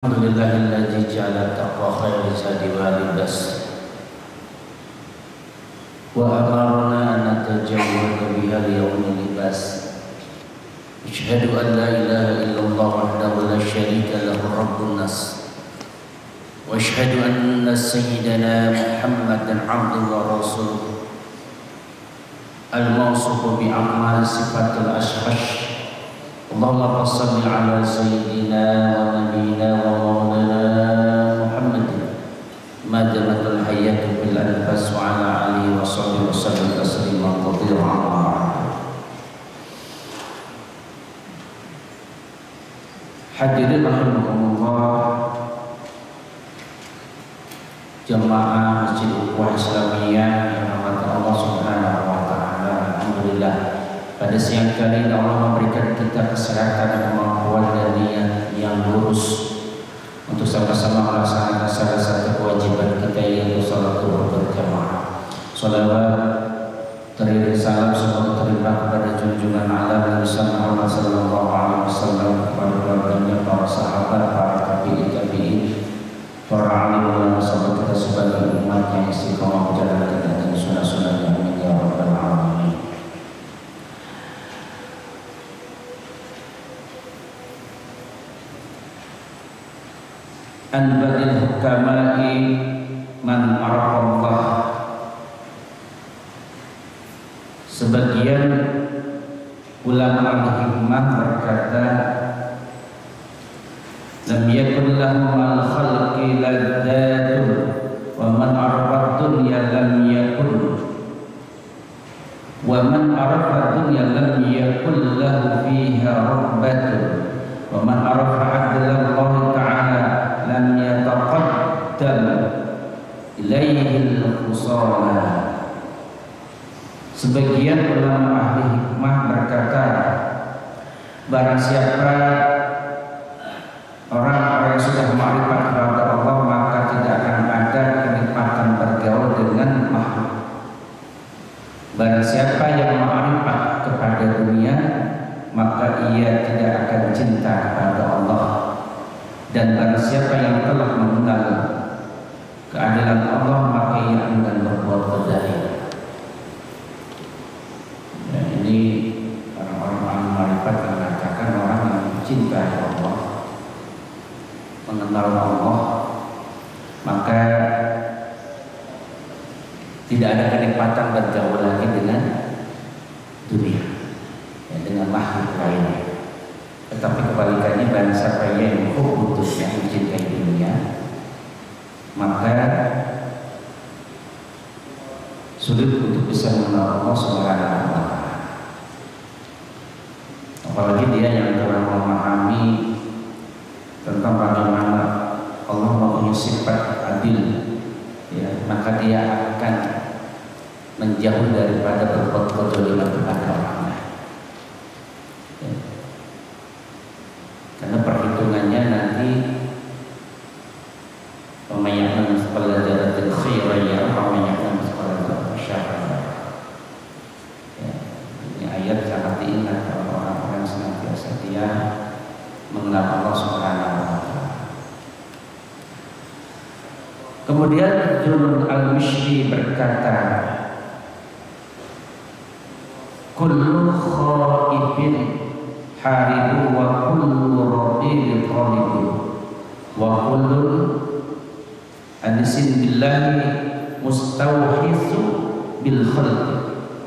Alhamdulillahilladzi ja'ala taqwa khairi zadi wa libas wa amarna an natajawwada biha liyawmi libas. Asyhadu an la ilaha illallah wahdahu la syarika lahu rabbun nas wa asyhadu anna sayyidana Muhammadan abduhu wa rasuluh al-mawsufu bi a'mal sifatul ashhash. Allahumma salli ala sayyidina wa nabiyina wa maulana Muhammadin madamatul hayatu bil anfas wa ala alihi wa sahbihi wa sallam tasliman katsiran amma ba'd. Hadirin rahimakumullah, jamaah Masjid Ukhuwah Islamiyah yang dirahmati Allah Subhanahu wa taala. Alhamdulillah, pada siang kali ini Allah memberikan kita kesehatan, kemampuan dan niat yang lurus untuk sama-sama melaksanakan salah satu kewajiban kita, yaitu salat berjamaah. Salawat teriring salam semoga terima kepada junjungan alam Nabi Muhammad sallallahu alaihi wasallam, kepada keluarganya, para sahabat, para tabi'in, para alim ulama sahabat kita sebagai umat yang istiqomah menjalankan dan sunnah-sunnahnya. Amin ya rabbal alamin. An badil hukama'i man arafallah. Sebagian ulama al-hikmah berkata, lam yakun lahum al-khalqi laddatun wa man arafa dunya lam yakun wa man arafa dunya lam yakun lahu fiha rabbatun wa man arafa adlallah ta'ala lam yataqaddam ilaihi al-khusala. Sebagian ulama ahli hikmah berkata, barang siapa orang-orang yang sudah ma'rifat kepada Allah, maka tidak akan ada kenikmatan bergaul dengan makhluk. Barang siapa yang ma'rifat kepada dunia, maka ia tidak akan cinta kepada Allah. Dan barang siapa yang telah mengenal keadilan Allah, maka ia akan berbuat baik. Dan ini orang-orang ma'rifat mengatakan orang yang mencintai Allah, mengenal Allah, maka tidak ada kenikmatan bergaul lagi dengan dunia, ya, dengan makhluk lainnya. Tetapi kebalikannya, barang siapa yang putus, yang mencintai dunia, maka sulit untuk bisa mengenal Allah Subhanahu wa taala. Apalagi dia yang telah memahami tentang bagaimana Allah mempunyai sifat adil, ya, maka dia akan menjauh daripada berbuat kezaliman kepada orang lain. Ya. Karena perhitungannya nanti pemayyaman sekolah jaratin khairaya, pemayyaman sekolah jaratin syaraya. Ini ayat sangat diingat oleh orang-orang yang senantiasa dia mengenal Allah Subhanahu wa taala. Kemudian Junun al-Mishri berkata, kullu khaifin haribu wa kullu raqibin qalibu wa kullu anisin billahi mustawhisu bil khalqi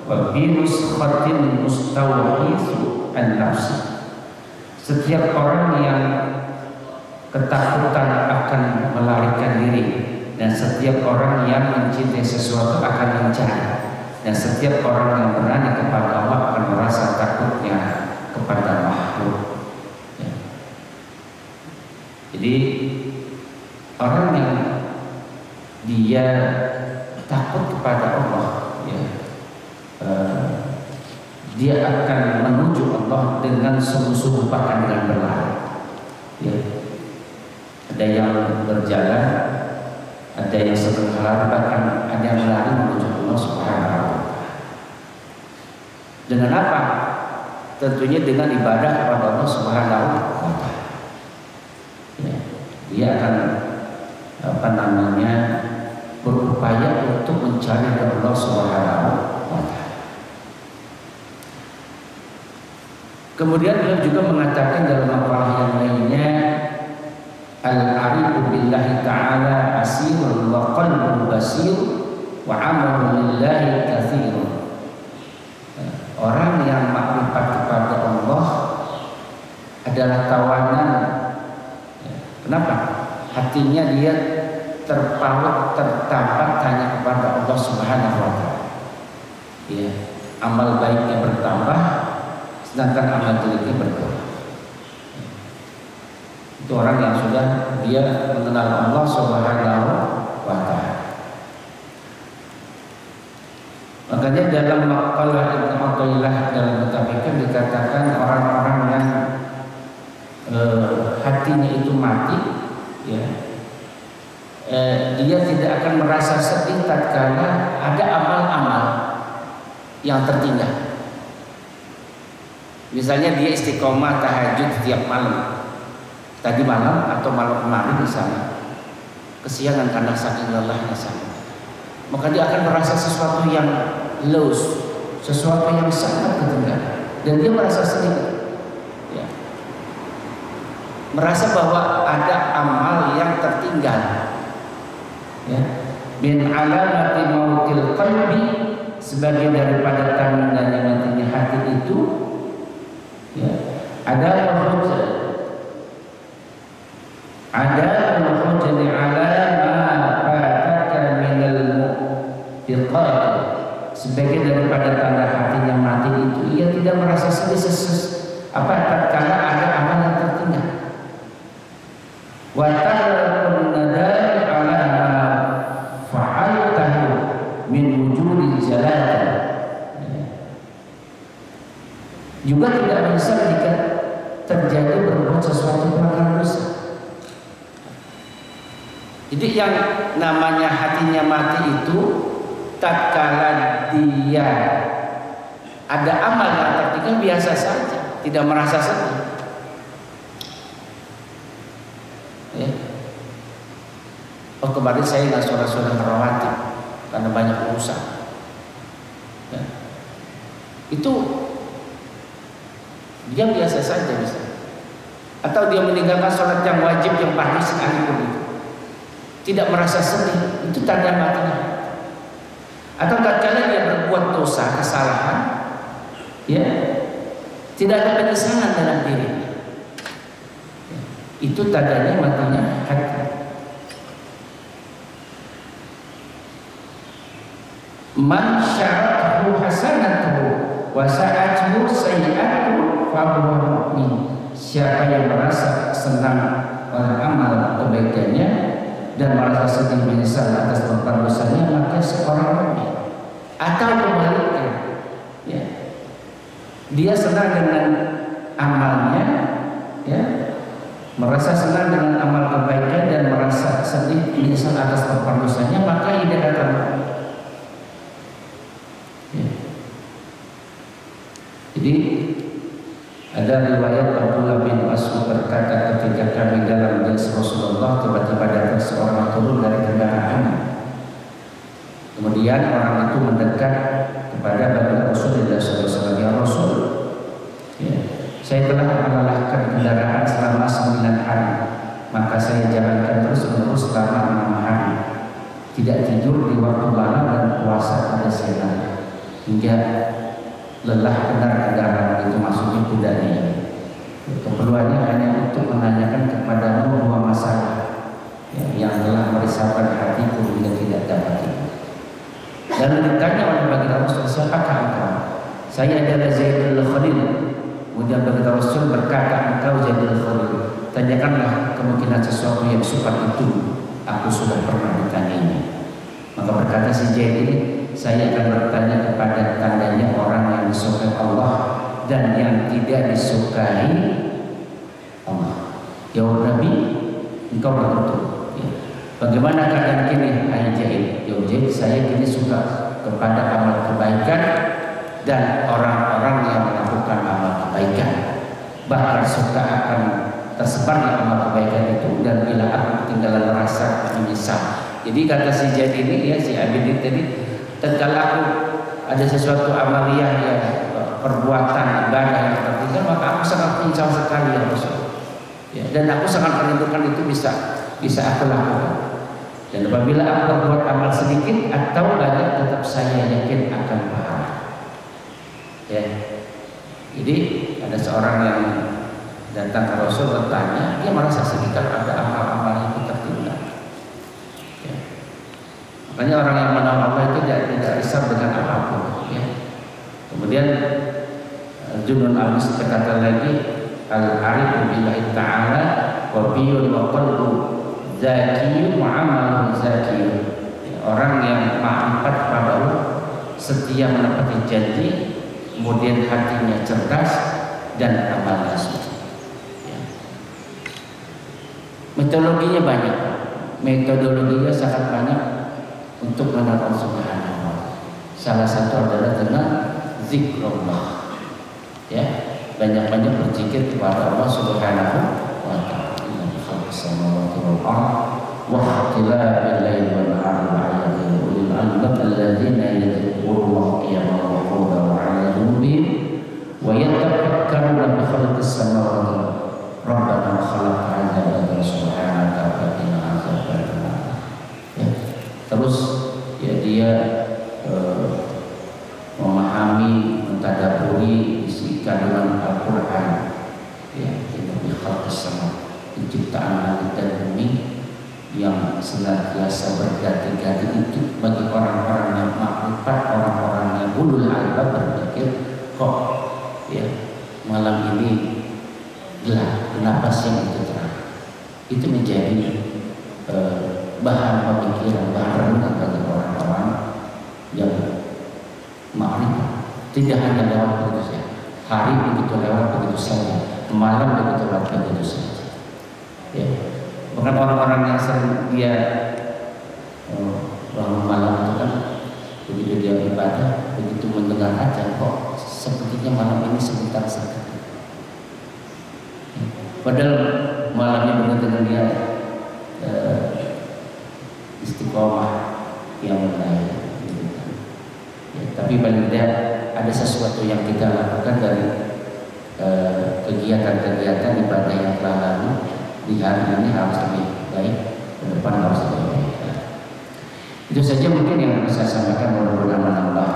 wa bi nuskhatin mustawhisu an nafsi. Setiap orang yang ketakutan akan melarikan diri, dan setiap orang yang mencintai sesuatu akan mencari, dan setiap orang yang berani kepada Allah akan merasa takutnya kepada makhluk. Ya. Jadi orang yang dia takut kepada Allah, ya, dia akan menuju Allah dengan sungguh-sungguh, bahkan dengan berlari. Ya. Ada yang berjalan, ada yang sedang berlari, bahkan ada yang berlari menuju Allah Subhanahu wa taala. Dengan apa? Tentunya dengan ibadah kepada Allah Subhanahu wa taala. dia akan berupaya untuk mencari Allah Subhanahu wa Ta'ala. Kemudian beliau juga mengatakan dalam maqalah yang lainnya, al-arifu billahi ta'ala asirun wa qalbun basir wa amalu lillahi katsirun. Orang yang makrifat kepada Allah adalah tawanan. Kenapa? Hatinya dia terpaut, tertampak hanya kepada Allah Subhanahu wa Ta'ala. Ya, amal baiknya bertambah, sedangkan amal jeleknya berkurang. Itu orang yang sudah dia mengenal Allah Subhanahu wa Ta'ala. Makanya dalam maqalah Ibnu Athaillah dalam Mutafikan dikatakan orang-orang yang hatinya itu mati, ya, dia tidak akan merasa sedih tatkala ada amal-amal yang tertinggal. Misalnya dia istiqomah tahajud tiap malam, tadi malam atau malam kemarin misalnya, kesiangan karena saking lelahnya sana, maka dia akan merasa sesuatu yang loss, sesuatu yang sangat ketinggalan, dan dia merasa sedih, ya, merasa bahwa ada amal yang tertinggal, ya. Min alamati mautil qalbi, sebagai daripada tandanya matinya hati itu, ya, ada al-hujjah ala ma fataka minal mu'tiqat. Sebagai daripada tanda hatinya mati itu, ia tidak merasa sedih tatkala ada amal yang tertinggal. Wa tarkun nadari ala ma fa'altahu min wujudi jalal. Juga tidak bisa jika terjadi berbuat sesuatu pelanggaran dosa. Jadi yang namanya hatinya mati itu tatkala dia ada amal yang tertinggal biasa saja, tidak merasa sedih, ya. Oh, kemarin saya nggak sholat rawatib karena banyak urusan, ya. Itu dia biasa saja bisa. Atau dia meninggalkan sholat yang wajib yang pagi sekalipun itu tidak merasa sedih, itu tanda matinya. Atau tatkala dia berbuat dosa, kesalahan, ya, tidak ada penyesalan dalam dirinya, ya, itu tandanya matinya hati. Man syaratuhu hasanatuhu wa sa'atuhu sayyi'atuhu fa huwa mu'min. Siapa yang merasa senang oleh amal kebaikannya dan merasa sedih menyesal atas perbuatan dosanya, maka seorang mukmin. Atau kebaliknya, ya, dia senang dengan amalnya, ya, merasa senang dengan amal kebaikan dan merasa sedih menyesal atas perbuatan dosanya, maka ia datang. Ya. Jadi ada riwayat Abdullah bin Mas'ud berkata, ketika kami dalam majlis Rasulullah, tiba-tiba datang seorang turun dari kendaraan. Kemudian orang itu mendekat kepada baginda Rasulullah SAW. Ya Rasul, ya, saya telah melelahkan kendaraan selama 9 hari, maka saya jalankan terus-menerus selama 6 hari, tidak tidur di waktu malam dan puasa pada siang, hingga lelah benar kendaraan itu masuk ke kudanya ini. Keperluannya hanya untuk menanyakan kepadamu 2 masalah, ya, yang telah merisaukan hatiku hingga tidak dapat tidur. Lalu ditanya oleh baginda Rasul, siapakah engkau? Saya adalah Zaidul Khalil. Kemudian baginda Rasul berkata, engkau Zaidul Khalil, tanyakanlah kemungkinan sesuatu yang sifat itu aku sudah pernah ditanyainya. Maka berkata si Zaid ini, saya akan bertanya kepada tandanya orang yang disukai Allah dan yang tidak disukai Allah. Jawab Nabi, engkau betul. Ya. Bagaimana keadaan kini, hai Zaid? Jawab Zaid, saya kini suka kepada amal kebaikan dan orang-orang yang melakukan amal kebaikan. Bahkan suka akan tersebar di amal kebaikan itu, dan bila aku ketinggalan rasa menyesal. Jadi kata si Zaid ini ya, si Abidin tadi, tatkala aku ada sesuatu amaliyah yang perbuatan ibadah yang tertinggal, maka aku sangat menyesal sekali ya Rasul. Ya, dan aku sangat merindukan itu bisa aku lakukan. Dan apabila aku berbuat amal sedikit atau banyak, tetap saya yakin akan pahala. Ya. Jadi ada seorang yang datang ke Rasul bertanya, dia merasa sedih karena ada amal-amal yang tertinggal. Ya. Makanya orang yang mengenal Allah itu tidak risau dengan apapun. Ya. Kemudian Junun Al-Mis berkata lagi, al-arifu billahi ta'ala wa biyun wa qalbu zakiyun wa amalun zakiyun. Orang yang ma'rifat kepada Allah, setia menepati janji, kemudian hatinya cerdas dan amalnya suci. Ya. Metodologinya banyak, metodologinya sangat banyak untuk mengenal Allah Subhanahu wa Ta'ala. Salah satu adalah dengan zikrullah. Ya, banyak-banyak berzikir kepada Allah Subhanahu wa Ta'ala. Inna fi khalqis samawati wal ardh wa ikhtilafil laili wan nahari wa ayatin ulil albab alladzina yadhkurullaha qiyaman wa qu'udan wa 'ala junubihim wa yatafakkaruna fi khalqis samawati rabbana khalaqta 'ibadaka subhanaka wa qina adzabannar. Ya, terus ya dia memahami, mentadaburi isi kandungan Al-Quran. Ya, itu khalqis sama, penciptaan langit dan bumi yang senantiasa berganti-ganti itu bagi orang-orang yang makrifat, orang-orang yang ulul albab berpikir, kok ya malam ini gelap, kenapa siang itu terang? Itu menjadi bahan pemikiran, bahan renungan bagi orang-orang yang makrifat. Tidak hanya lewat begitu saja, hari begitu lewat begitu saja, malam begitu lewat begitu saja. Ya. Bahkan orang-orang yang sering dia bangun malam itu kan, begitu dia ibadah, begitu mendengar ajan, kok sepertinya malam ini sebentar saja. Padahal malamnya benar dengan dia istiqomah yang menaik. Tapi paling tidak ada sesuatu yang kita lakukan dari kegiatan-kegiatan ibadah yang telah lalu. Di hari ini harus lebih baik, ke depan harus lebih baik. Itu saja mungkin yang bisa saya sampaikan, mudah-mudahan menambah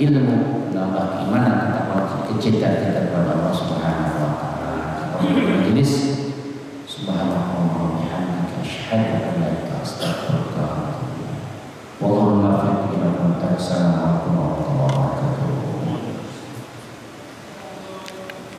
ilmu, menambah keimanan kita, kecintaan kita kepada Allah Subhanahu wa Ta'ala. Majelis subhanallah wa bihamdihi asyhadu an la